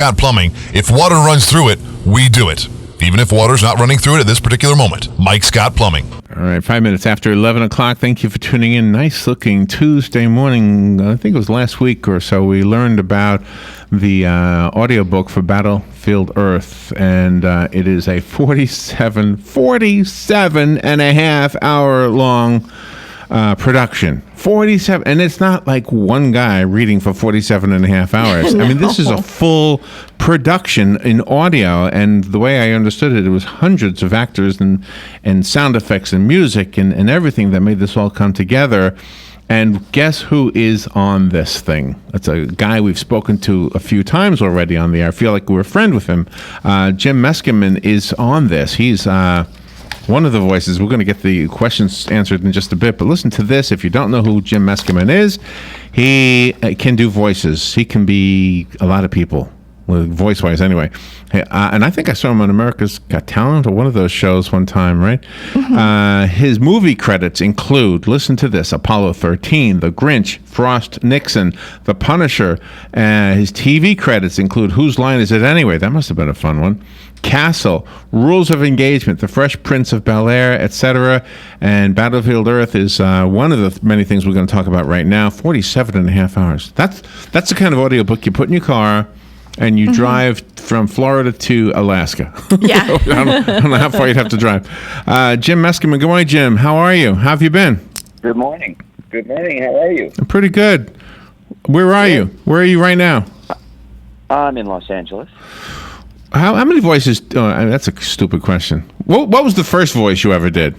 Got plumbing. If water runs through it, we do it. Even if water's not running through it at this particular moment. Mike Scott Plumbing. All right, 5 minutes after 11 o'clock. Thank you for tuning in. Nice-looking Tuesday morning. I think it was last week or so. We learned about the audiobook for Battlefield Earth, and it is a 47 and a half hour long production. 47, and it's not like one guy reading for 47 and a half hours. No. I mean, this is a full production in audio, and the way I understood it, it was hundreds of actors and sound effects and music and everything that made this all come together. And guess who is on this thing? It's a guy we've spoken to a few times already on the air. I feel like we're a friend with him. Jim Meskiman is on this. He's one of the voices. We're going to get the questions answered in just a bit, but listen to this. If you don't know who Jim Meskiman is, he can do voices. He can be a lot of people, voice-wise anyway. And I think I saw him on America's Got Talent or one of those shows one time, right? Mm-hmm. His movie credits include, listen to this, Apollo 13, The Grinch, Frost Nixon, The Punisher. His TV credits include Whose Line Is It Anyway? That must have been a fun one. Castle, Rules of Engagement, The Fresh Prince of Bel-Air, etc. And Battlefield Earth is one of the many things we're going to talk about right now. 47 and a half hours. That's the kind of audiobook you put in your car and you drive from Florida to Alaska. Yeah. I don't know how far you'd have to drive. Jim Meskiman, good morning, Jim. How are you? How have you been? Good morning. Good morning. How are you? I'm pretty good. Where are you? Where are you right now? I'm in Los Angeles. How many voices? That's a stupid question. What was the first voice you ever did,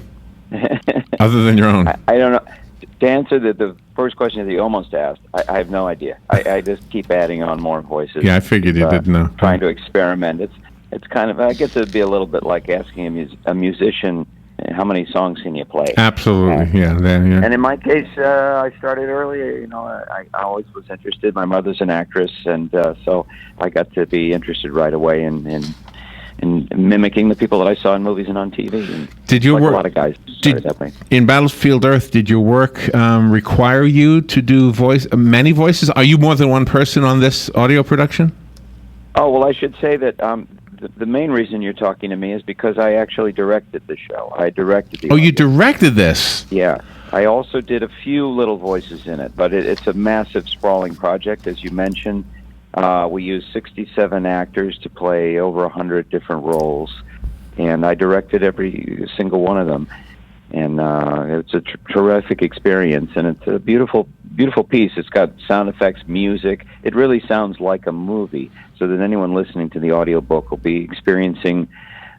other than your own? I don't know. To answer the first question that you almost asked, I have no idea. I just keep adding on more voices. Yeah, I figured you didn't know. Trying to experiment. It's kind of, I guess it'd be a little bit like asking a musician, how many songs can you play? Absolutely, yeah. And in my case, I started early. You know, I always was interested. My mother's an actress, and so I got to be interested right away in mimicking the people that I saw in movies and on TV. And did you like work? A lot of guys started that way. In Battlefield Earth, did your work require you to do many voices? Are you more than one person on this audio production? Oh, well, I should say that the main reason you're talking to me is because I actually directed the show. I directed the audio. You directed this? Yeah. I also did a few little voices in it, but it's a massive, sprawling project, as you mentioned. We used 67 actors to play over 100 different roles, and I directed every single one of them. And it's a terrific experience, and it's a beautiful, beautiful piece. It's got sound effects, music. It really sounds like a movie, so that anyone listening to the audiobook will be experiencing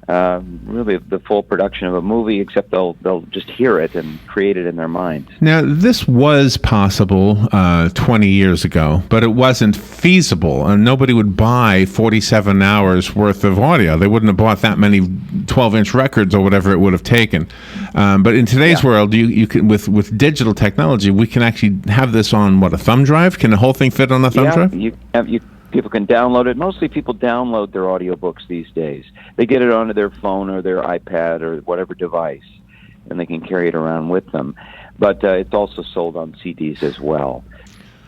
really the full production of a movie, except they'll just hear it and create it in their minds. Now, this was possible 20 years ago, but it wasn't feasible, and nobody would buy 47 hours worth of audio. They wouldn't have bought that many 12-inch records or whatever it would have taken. But in today's world, you can with digital technology, we can actually have this on a thumb drive. Can the whole thing fit on a thumb drive? People can download it. Mostly people download their audiobooks these days. They get it onto their phone or their iPad or whatever device, and they can carry it around with them. But it's also sold on CDs as well.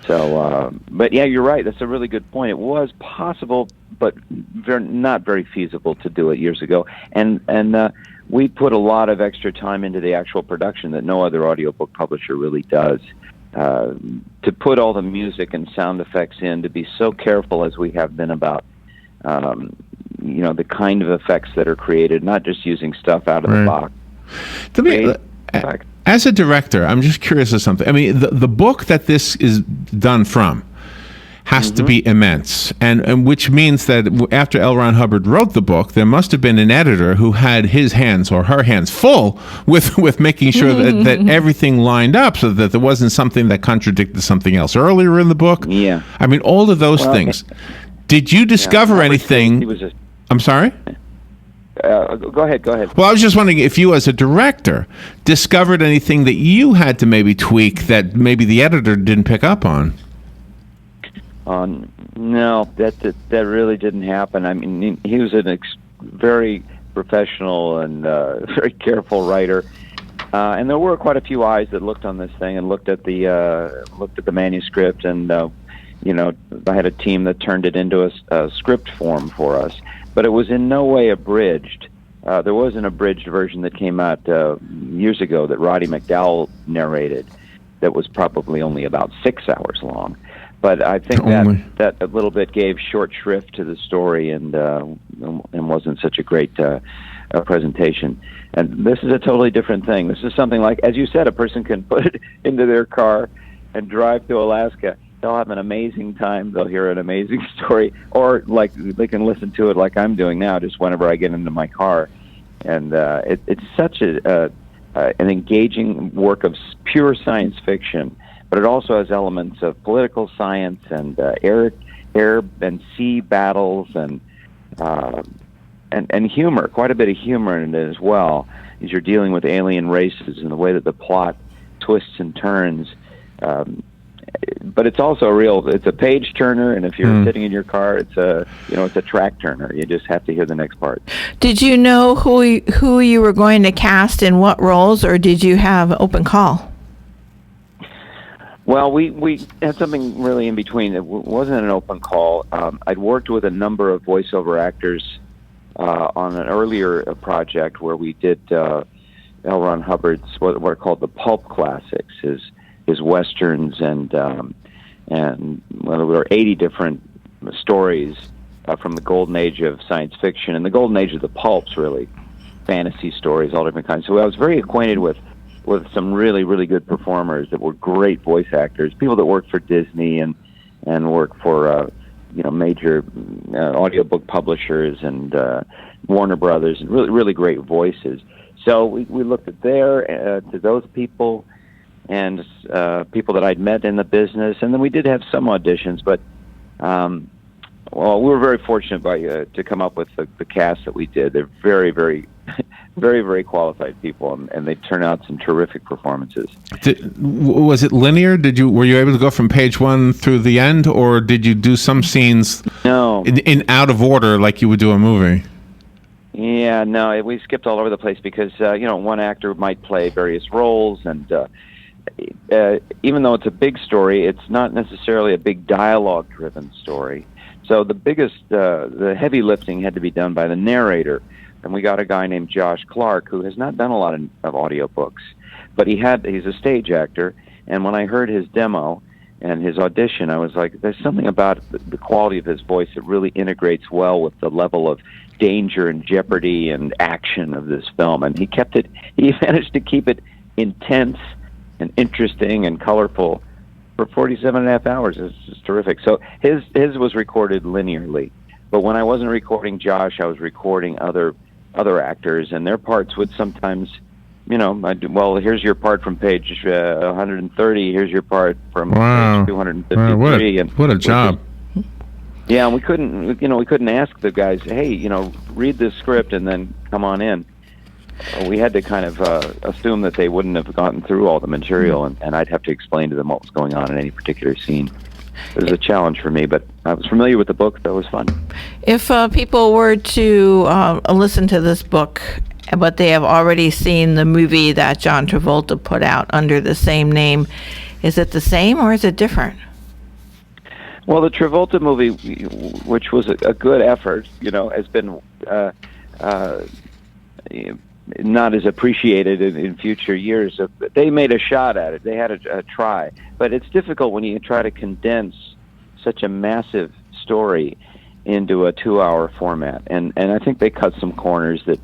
So, but yeah, you're right. That's a really good point. It was possible, but not very feasible to do it years ago. And we put a lot of extra time into the actual production that no other audiobook publisher really does. To put all the music and sound effects in, to be so careful as we have been about, the kind of effects that are created, not just using stuff out of the box. As a director, I'm just curious of something. I mean, the book that this is done from has to be immense, and which means that after L. Ron Hubbard wrote the book, there must have been an editor who had his hands or her hands full with making sure that everything lined up so that there wasn't something that contradicted something else earlier in the book. Yeah. I mean, all of those things. Did you discover anything? I'm sorry? Go ahead. Well, I was just wondering if you, as a director, discovered anything that you had to maybe tweak that maybe the editor didn't pick up on. No, that really didn't happen. I mean, he was a very professional and very careful writer, and there were quite a few eyes that looked on this thing and looked at the manuscript, and I had a team that turned it into a script form for us, but it was in no way abridged. There was an abridged version that came out years ago that Roddy McDowell narrated that was probably only about 6 hours long. But I think that a little bit gave short shrift to the story and wasn't such a great presentation. And this is a totally different thing. This is something like, as you said, a person can put it into their car and drive to Alaska. They'll have an amazing time. They'll hear an amazing story, or like they can listen to it like I'm doing now, just whenever I get into my car. And it's such an engaging work of pure science fiction, but it also has elements of political science and air and sea battles and humor, quite a bit of humor in it as well, as you're dealing with alien races and the way that the plot twists and turns. But it's also it's a page turner, and if you're sitting in your car, it's a track turner. You just have to hear the next part. Did you know who you were going to cast in what roles, or did you have open call? Well, we had something really in between. It wasn't an open call. I'd worked with a number of voiceover actors on an earlier project where we did L. Ron Hubbard's what are called the pulp classics, his westerns, and there were 80 different stories from the golden age of science fiction and the golden age of the pulps, really, fantasy stories, all different kinds. So I was very acquainted with some really, really good performers that were great voice actors, people that worked for Disney and worked for major audiobook publishers and Warner Brothers, and really, really great voices. So we looked at to those people and people that I'd met in the business, and then we did have some auditions, but we were very fortunate to come up with the cast that we did. They're very, very, very, very qualified people, and they turn out some terrific performances. Was it linear? Were you able to go from page one through the end, or did you do some scenes in out of order like you would do a movie? Yeah, no, we skipped all over the place because one actor might play various roles, and even though it's a big story, it's not necessarily a big dialogue-driven story. So the heavy lifting had to be done by the narrator, and we got a guy named Josh Clark who has not done a lot of audiobooks, but he's a stage actor. And when I heard his demo and his audition, I was like, there's something about the quality of his voice that really integrates well with the level of danger and jeopardy and action of this film. And he managed to keep it intense and interesting and colorful for 47 and a half hours. It's just terrific. So his was recorded linearly, but when I wasn't recording Josh, I was recording other actors, and their parts would sometimes, here's your part from page 130, here's your part from page 253. What a job. And we couldn't ask the guys, hey, read this script and then come on in. We had to kind of assume that they wouldn't have gotten through all the material, and I'd have to explain to them what was going on in any particular scene. It was a challenge for me, but I was familiar with the book. That was fun. If people were to listen to this book, but they have already seen the movie that John Travolta put out under the same name, is it the same or is it different? Well, the Travolta movie, which was a good effort, has been not as appreciated in future years. They made a shot at it. They had a try. But it's difficult when you try to condense such a massive story into a 2-hour format. And I think they cut some corners that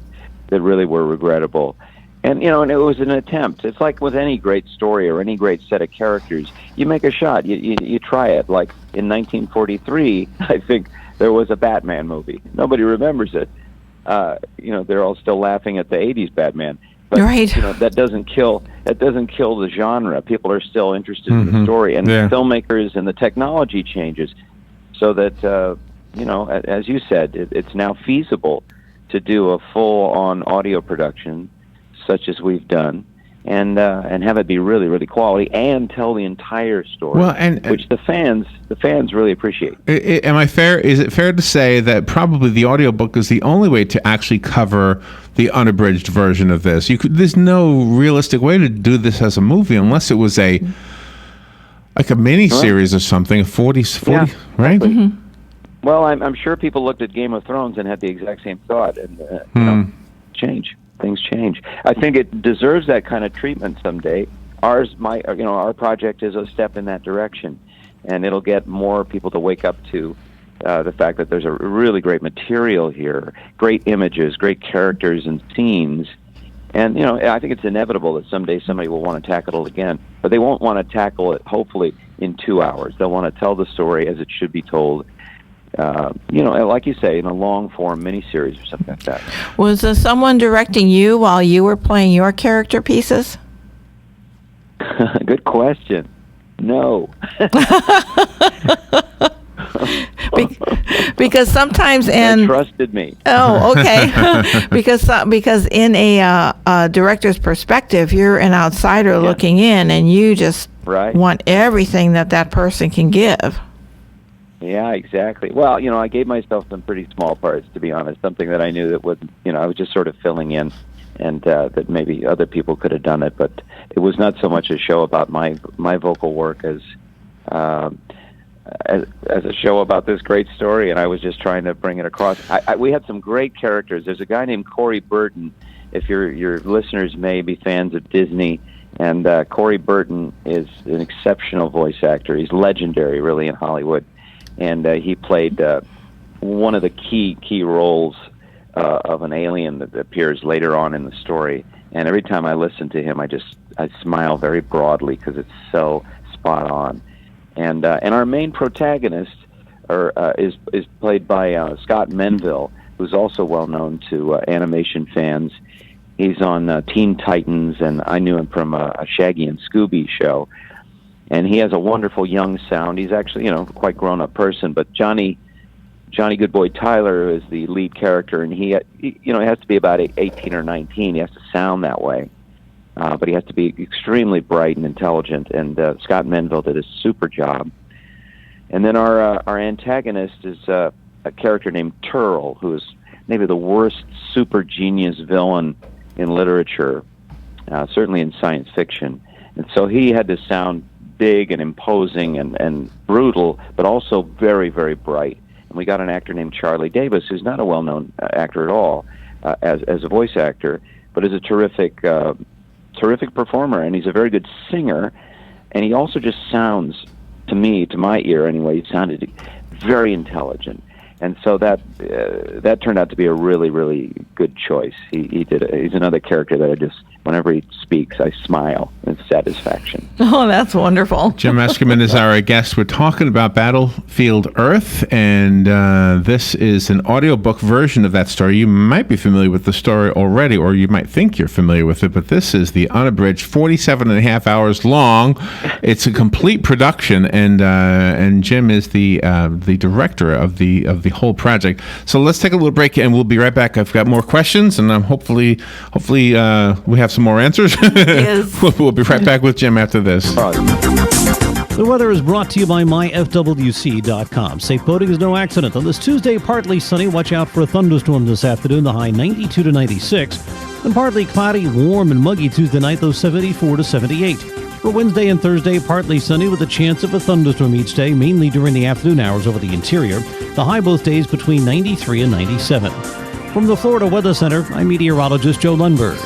really were regrettable. And it was an attempt. It's like with any great story or any great set of characters. You make a shot. You try it. Like in 1943, I think there was a Batman movie. Nobody remembers it. They're all still laughing at the 80s Batman. But, right. That doesn't kill the genre. People are still interested in the story. And the filmmakers and the technology changes so that, as you said, it's now feasible to do a full-on audio production such as we've done, and have it be really, really quality and tell the entire story, which the fans really appreciate. Is it fair to say that probably the audiobook is the only way to actually cover the unabridged version of this? There's no realistic way to do this as a movie unless it was a Like a mini series or something, 40, Yeah, right? exactly. Well, I'm sure people looked at Game of Thrones and had the exact same thought, and things change. I think it deserves that kind of treatment someday. Our project is a step in that direction, and it'll get more people to wake up to the fact that there's a really great material here, great images, great characters and scenes. And, I think it's inevitable that someday somebody will want to tackle it again, but they won't want to tackle it, hopefully, in 2 hours. They'll want to tell the story as it should be told, like you say, in a long-form miniseries or something like that. Was there someone directing you while you were playing your character pieces? Good question. No. Because sometimes They trusted me. Oh, okay. because in a director's perspective, you're an outsider looking in, and you just want everything that person can give. Yeah, exactly. Well, I gave myself some pretty small parts, to be honest. Something that I knew that would, I was just sort of filling in, and that maybe other people could have done it. But it was not so much a show about my vocal work as a show about this great story, and I was just trying to bring it across. We had some great characters. There's a guy named Corey Burton. If your listeners may be fans of Disney, and Corey Burton is an exceptional voice actor. He's legendary, really, in Hollywood, and he played one of the key roles of an alien that appears later on in the story. And every time I listen to him, I smile very broadly because it's so spot on. And our main protagonist is played by Scott Menville, who's also well known to animation fans. He's on Teen Titans, and I knew him from a Shaggy and Scooby show. And he has a wonderful young sound. He's actually, quite grown-up person. But Johnny Goodboy Tyler is the lead character, and he has to be about 18 or 19. He has to sound that way. But he has to be extremely bright and intelligent, and Scott Menville did a super job. And then our antagonist is a character named Turl, who is maybe the worst super genius villain in literature, certainly in science fiction. And so he had to sound big and imposing and brutal, but also very, very bright. And we got an actor named Charlie Davis, who's not a well-known actor at all as a voice actor, but is a terrific performer, and he's a very good singer, and he also just sounds, to my ear anyway, he sounded very intelligent. And so that turned out to be a really, really good choice. He's another character that I just, whenever he speaks, I smile in satisfaction. Oh, that's wonderful. Jim Meskiman is our guest. We're talking about Battlefield Earth, and this is an audiobook version of that story. You might be familiar with the story already, or you might think you're familiar with it, but this is the unabridged, 47 and a half hours long. It's a complete production, and Jim is the director of the whole project. So let's take a little break, and we'll be right back. I've got more questions, and hopefully we have some more answers. Yes. We'll be right back with Jim after this. The weather is brought to you by myfwc.com. Safe boating is no accident. On this Tuesday, partly sunny. Watch out for a thunderstorm this afternoon, the high 92 to 96. And partly cloudy, warm and muggy Tuesday night, though 74 to 78. For Wednesday and Thursday, partly sunny with a chance of a thunderstorm each day, mainly during the afternoon hours over the interior. The high both days between 93 and 97. From the Florida Weather Center, I'm meteorologist Joe Lundberg.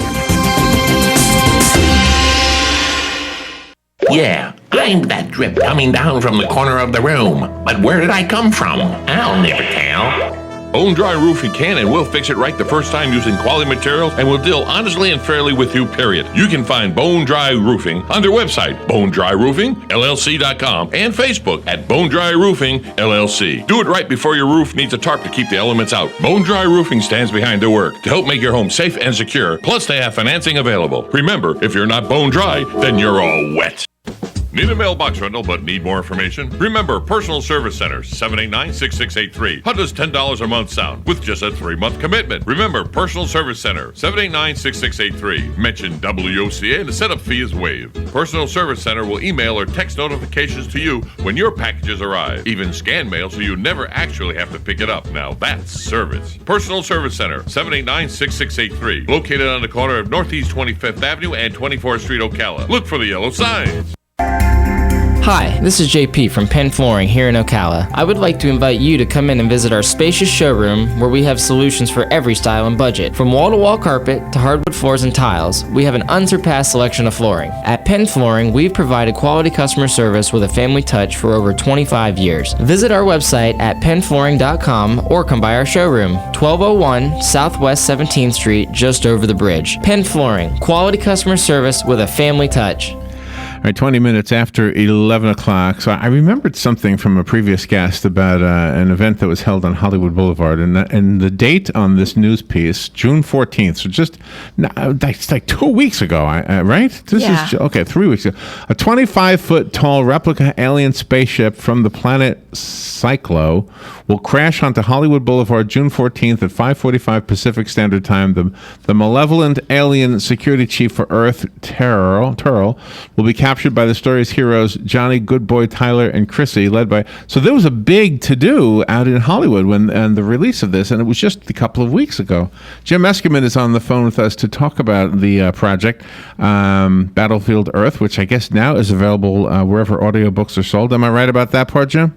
Yeah, I'm that drip coming down from the corner of the room. But where did I come from? I'll never tell. Bone Dry Roofing can and will fix it right the first time using quality materials and will deal honestly and fairly with you, period. You can find Bone Dry Roofing on their website, bonedryroofingllc.com, and Facebook at Bone Dry Roofing LLC. Do it right before your roof needs a tarp to keep the elements out. Bone Dry Roofing stands behind their work to help make your home safe and secure, plus they have financing available. Remember, if you're not bone dry, then you're all wet. Need a mailbox rental but need more information? Remember, Personal Service Center, 789-6683. How does $10 a month sound with just a 3-month commitment? Remember, Personal Service Center, 789-6683. Mention WOCA and the setup fee is waived. Personal Service Center will email or text notifications to you when your packages arrive. Even scan mail so you never actually have to pick it up. Now that's service. Personal Service Center, 789-6683. Located on the corner of Northeast 25th Avenue and 24th Street, Ocala. Look for the yellow signs. Hi, this is JP from Penn Flooring here in Ocala. I would like to invite you to come in and visit our spacious showroom where we have solutions for every style and budget. From wall-to-wall carpet to hardwood floors and tiles, we have an unsurpassed selection of flooring. At Penn Flooring, we've provided quality customer service with a family touch for over 25 years. Visit our website at pennflooring.com or come by our showroom, 1201 Southwest 17th Street, just over the bridge. Penn Flooring, quality customer service with a family touch. All right, 20 minutes after 11 o'clock. So I remembered something from a previous guest about an event that was held on Hollywood Boulevard. And the date on this news piece, June 14th. So just, it's like 2 weeks ago, right? This is, okay, 3 weeks ago. A 25-foot tall replica alien spaceship from the planet Cyclo will crash onto Hollywood Boulevard June 14th at 5:45 Pacific Standard Time. The malevolent alien security chief for Earth, Turl, will be captured by the story's heroes Johnny, Goodboy, Tyler, and Chrissy, led by. So there was a big to-do out in Hollywood and the release of this, and it was just a couple of weeks ago. Jim Meskiman is on the phone with us to talk about the project, Battlefield Earth, which I guess now is available wherever audiobooks are sold. Am I right about that part, Jim?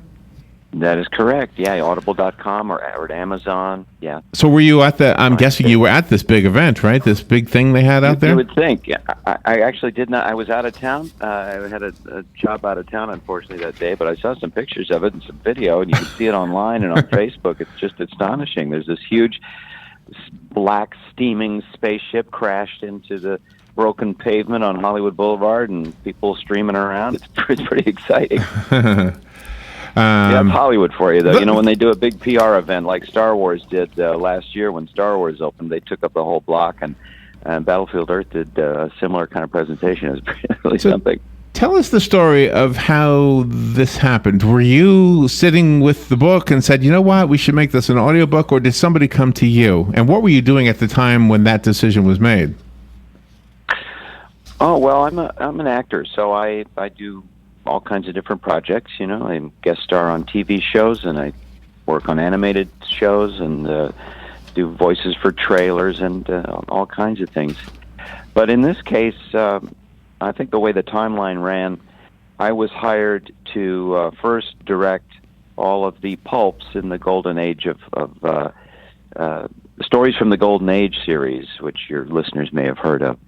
That is correct. Yeah, audible.com or at Amazon. Yeah. So were you at I'm guessing you were at this big event, right? This big thing they had out there? You would think. I actually did not. I was out of town. I had a job out of town, unfortunately, that day, but I saw some pictures of it and some video, and you can see it online and on Facebook. It's just astonishing. There's this huge black steaming spaceship crashed into the broken pavement on Hollywood Boulevard, and people streaming around. It's pretty exciting. Yeah, it's Hollywood for you, though. You know, when they do a big PR event like Star Wars did last year when Star Wars opened, they took up the whole block, and Battlefield Earth did a similar kind of presentation. It was really something. Tell us the story of how this happened. Were you sitting with the book and said, you know what, we should make this an audiobook, or did somebody come to you? And what were you doing at the time when that decision was made? Oh, well, I'm an actor, so I do all kinds of different projects. You know, I guest star on TV shows, and I work on animated shows, and do voices for trailers, and all kinds of things. But in this case, I think the way the timeline ran, I was hired to first direct all of the pulps in the Golden Age of Stories from the Golden Age series, which your listeners may have heard of.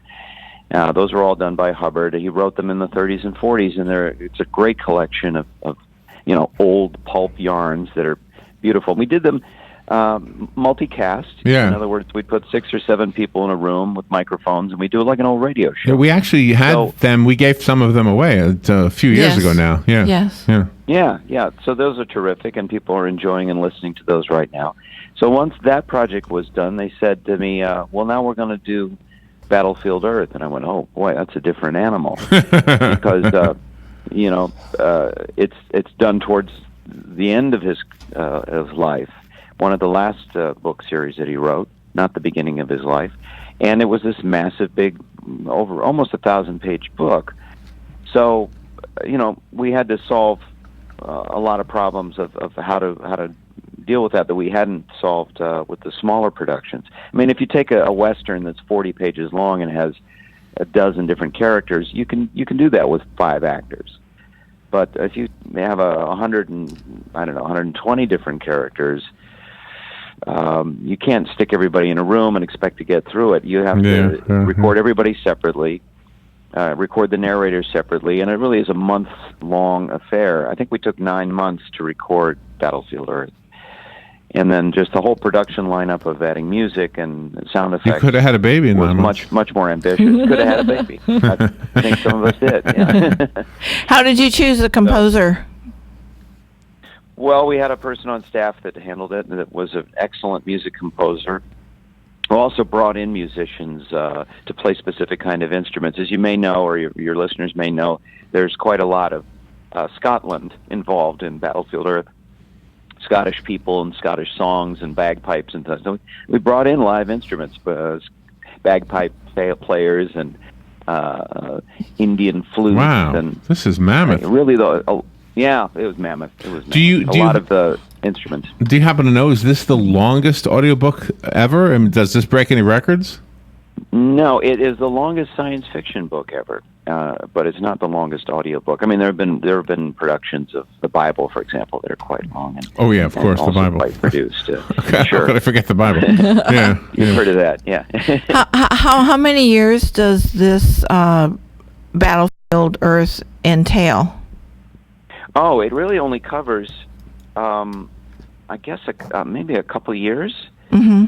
Those were all done by Hubbard. He wrote them in the 30s and 40s, and it's a great collection of old pulp yarns that are beautiful. We did them multicast. Yeah. In other words, we'd put 6 or 7 people in a room with microphones, and we do it like an old radio show. Yeah, we actually had them. We gave some of them away a few years ago now. Yeah. Yes. Yeah. So those are terrific, and people are enjoying and listening to those right now. So once that project was done, they said to me, well, now we're going to do Battlefield Earth. And I went, oh boy, that's a different animal. Because it's done towards the end of his life, one of the last book series that he wrote, not the beginning of his life. And it was this massive, big, over almost 1,000-page book. So we had to solve a lot of problems of how to deal with that we hadn't solved with the smaller productions. I mean, if you take a Western that's 40 pages long and has a dozen different characters, you can do that with 5 actors. But if you have 120 different characters, you can't stick everybody in a room and expect to get through it. You have to record everybody separately, record the narrators separately, and it really is a month-long affair. I think we took 9 months to record Battlefield Earth. And then just the whole production lineup of adding music and sound effects. You could have had a baby in 9 months. Much more ambitious. Could have had a baby. I think some of us did. Yeah. How did you choose the composer? Well, we had a person on staff that handled it, and that was an excellent music composer. We also brought in musicians to play specific kind of instruments. As you may know, or your listeners may know, there's quite a lot of Scotland involved in Battlefield Earth. Scottish people and Scottish songs and bagpipes and stuff. So we brought in live instruments, bagpipe players and Indian flutes. Wow, and this is mammoth. Really, though, yeah, it was mammoth. It was a lot of the instruments. Do you happen to know, is this the longest audiobook ever? I mean, does this break any records? No, it is the longest science fiction book ever. but it's not the longest audiobook. I mean, there have been productions of the Bible, for example, that are quite long. And, oh yeah, of course, the also Bible. Quite produced. Okay, sure. How could I forget the Bible? Yeah, You've heard of that, yeah. How many years does this Battlefield Earth entail? Oh, it really only covers, I guess, maybe a couple years. Mm-hmm.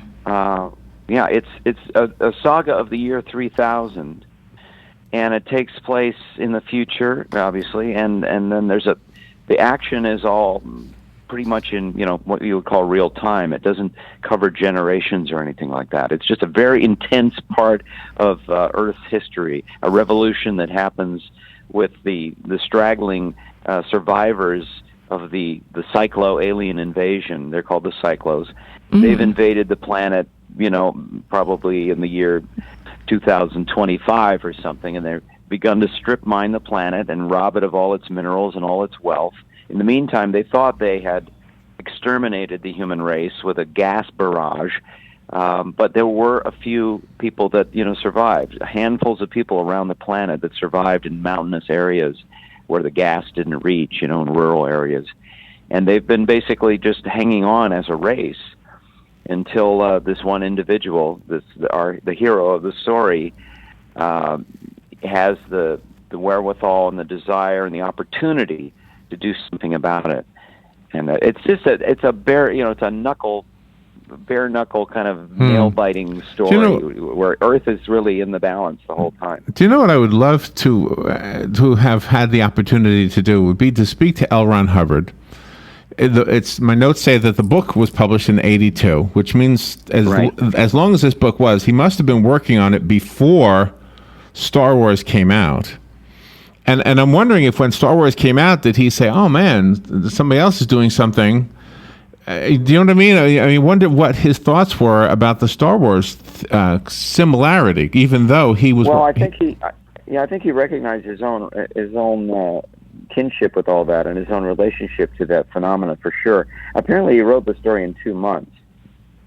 Yeah, it's a saga of the year 3000, and it takes place in the future, obviously, and then the action is all pretty much in what you would call real time. It doesn't cover generations or anything like that. It's just a very intense part of Earth's history, a revolution that happens with the straggling survivors of the Cyclo alien invasion. They're called the Cyclos. Mm-hmm. They've invaded the planet, probably in the year 2025 or something, and they've begun to strip mine the planet and rob it of all its minerals and all its wealth. In the meantime, they thought they had exterminated the human race with a gas barrage, but there were a few people that survived, handfuls of people around the planet that survived in mountainous areas where the gas didn't reach, in rural areas. And they've been basically just hanging on as a race until this one individual, the hero of the story, has the wherewithal and the desire and the opportunity to do something about it. And it's a bare knuckle kind of nail biting story where Earth is really in the balance the whole time. Do you know what I would love to have had the opportunity to do would be to speak to L. Ron Hubbard. My notes say that the book was published in '82, which means as long as this book was, he must have been working on it before Star Wars came out. And I'm wondering if when Star Wars came out, did he say, "Oh man, somebody else is doing something"? Do you know what I mean? I wonder what his thoughts were about the Star Wars similarity, even though he was. Well, I think he recognized his own kinship with all that and his own relationship to that phenomena for sure. Apparently, he wrote the story in 2 months,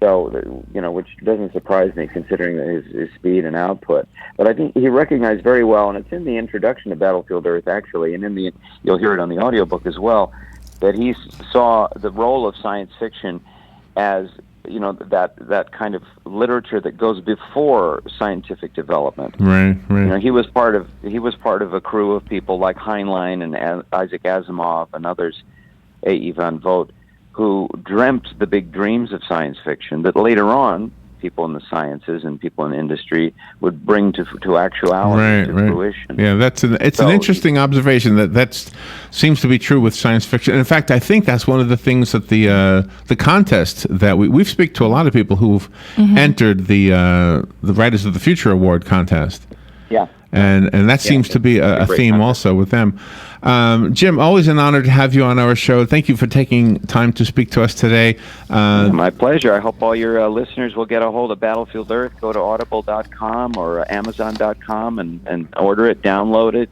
so which doesn't surprise me considering his speed and output. But I think he recognized very well, and it's in the introduction to Battlefield Earth actually, and you'll hear it on the audiobook as well, that he saw the role of science fiction as that kind of literature that goes before scientific development. Right. He was part of a crew of people like Heinlein and Isaac Asimov and others, A.E. van Vogt, who dreamt the big dreams of science fiction that later on people in the sciences and people in industry would bring to actuality, to fruition. Yeah, it's an interesting observation that seems to be true with science fiction. In fact, I think that's one of the things that the contest that we've speak to a lot of people who've entered the Writers of the Future Award contest. Yeah. And that seems to be a theme contest also with them. Jim, always an honor to have you on our show. Thank you for taking time to speak to us today. My pleasure. I hope all your listeners will get a hold of Battlefield Earth. Go to audible.com or amazon.com and order it, download it.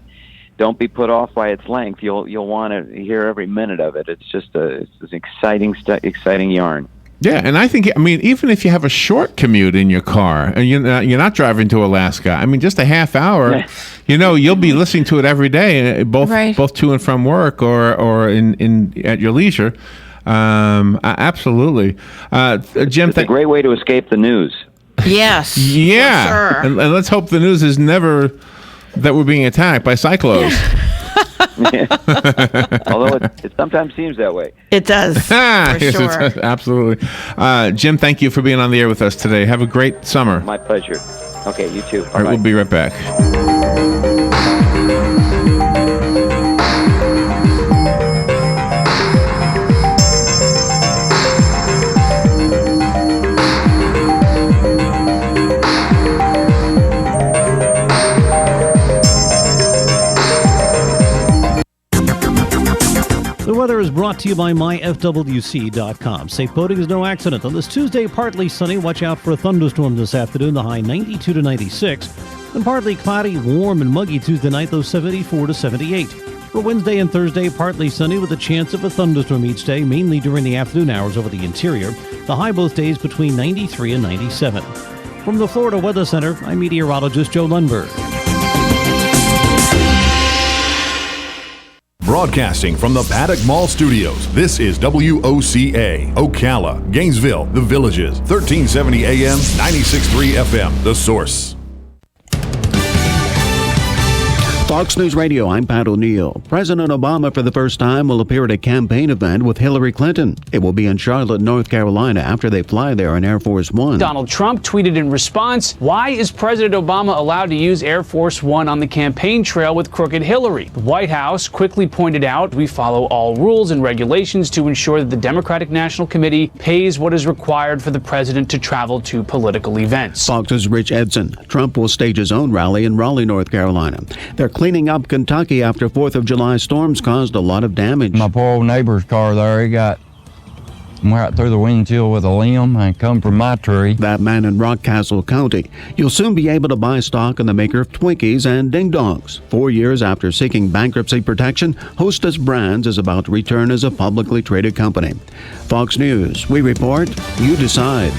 Don't be put off by its length. You'll want to hear every minute of it. It's just it's an exciting yarn. Yeah, and I think, even if you have a short commute in your car and you're not driving to Alaska, just a half hour, you'll be listening to it every day, both to and from work or at your leisure. Absolutely. Jim, it's a great way to escape the news. Yes. Yeah. For sure. And let's hope the news is never that we're being attacked by cyclones. Although it sometimes seems that way. It does, for yes, sure. Absolutely. Jim, thank you for being on the air with us today. Have a great summer. My pleasure. Okay, you too. All right, we'll be right back. The weather is brought to you by myfwc.com. Safe boating is no accident. On this Tuesday, partly sunny. Watch out for a thunderstorm this afternoon, the high 92 to 96. And partly cloudy, warm and muggy Tuesday night, those 74 to 78. For Wednesday and Thursday, partly sunny with a chance of a thunderstorm each day, mainly during the afternoon hours over the interior. The high both days between 93 and 97. From the Florida Weather Center, I'm meteorologist Joe Lundberg. Broadcasting from the Paddock Mall Studios, this is WOCA, Ocala, Gainesville, The Villages, 1370 AM, 96.3 FM, The Source. Fox News Radio, I'm Pat O'Neill. President Obama, for the first time, will appear at a campaign event with Hillary Clinton. It will be in Charlotte, North Carolina, after they fly there on Air Force One. Donald Trump tweeted in response, "Why is President Obama allowed to use Air Force One on the campaign trail with crooked Hillary?" The White House quickly pointed out, "We follow all rules and regulations to ensure that the Democratic National Committee pays what is required for the president to travel to political events." Fox's Rich Edson. Trump will stage his own rally in Raleigh, North Carolina. They're cleaning up Kentucky after 4th of July storms caused a lot of damage. My poor old neighbor's car there, he got right through the windshield with a limb and come from my tree. That man in Rockcastle County. You'll soon be able to buy stock in the maker of Twinkies and Ding Dongs. 4 years after seeking bankruptcy protection, Hostess Brands is about to return as a publicly traded company. Fox News, we report, you decide.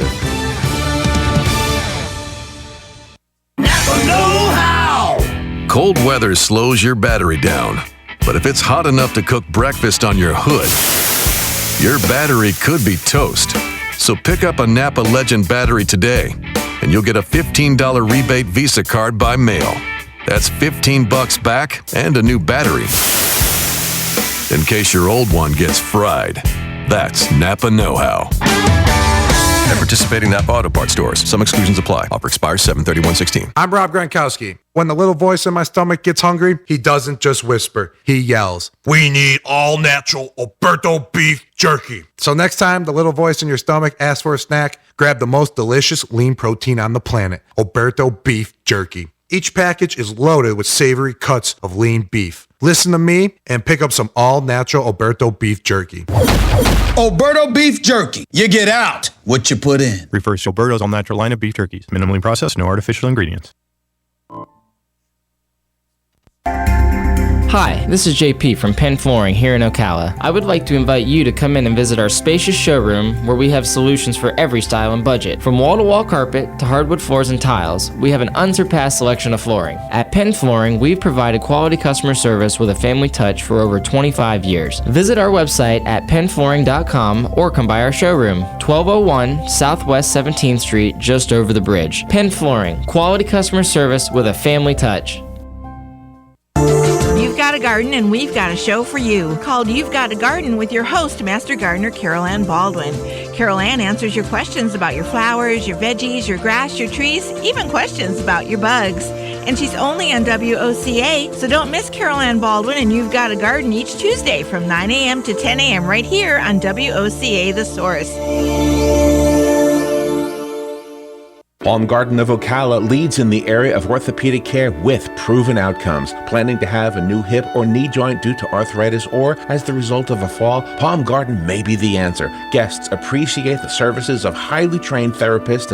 Cold weather slows your battery down, but if it's hot enough to cook breakfast on your hood, your battery could be toast. So pick up a Napa Legend battery today, and you'll get a $15 rebate Visa card by mail. That's $15 back and a new battery. In case your old one gets fried. That's Napa Know-How. At participating Napa Auto Parts stores. Some exclusions apply. Offer expires 7/31/16. I'm Rob Gronkowski. When the little voice in my stomach gets hungry, he doesn't just whisper. He yells, "We need all natural Alberto beef jerky." So next time the little voice in your stomach asks for a snack, grab the most delicious lean protein on the planet, Alberto beef jerky. Each package is loaded with savory cuts of lean beef. Listen to me and pick up some all-natural Alberto beef jerky. Alberto beef jerky. You get out what you put in. Refers to Alberto's all-natural line of beef jerkies. Minimally processed, no artificial ingredients. Hi, this is JP from Penn Flooring here in Ocala. I would like to invite you to come in and visit our spacious showroom where we have solutions for every style and budget. From wall-to-wall carpet to hardwood floors and tiles, we have an unsurpassed selection of flooring. At Penn Flooring, we've provided quality customer service with a family touch for over 25 years. Visit our website at pennflooring.com or come by our showroom, 1201 Southwest 17th Street, just over the bridge. Penn Flooring, quality customer service with a family touch. You've got a garden and we've got a show for you called You've Got a Garden with your host, Master Gardener Carol Ann Baldwin. Carol Ann answers your questions about your flowers, your veggies, your grass, your trees, even questions about your bugs. And she's only on WOCA, so don't miss Carol Ann Baldwin and You've Got a Garden each Tuesday from 9 a.m. to 10 a.m. right here on WOCA The Source. Palm Garden of Ocala leads in the area of orthopedic care with proven outcomes. Planning to have a new hip or knee joint due to arthritis or as the result of a fall? Palm Garden may be the answer. Guests appreciate the services of highly trained therapists and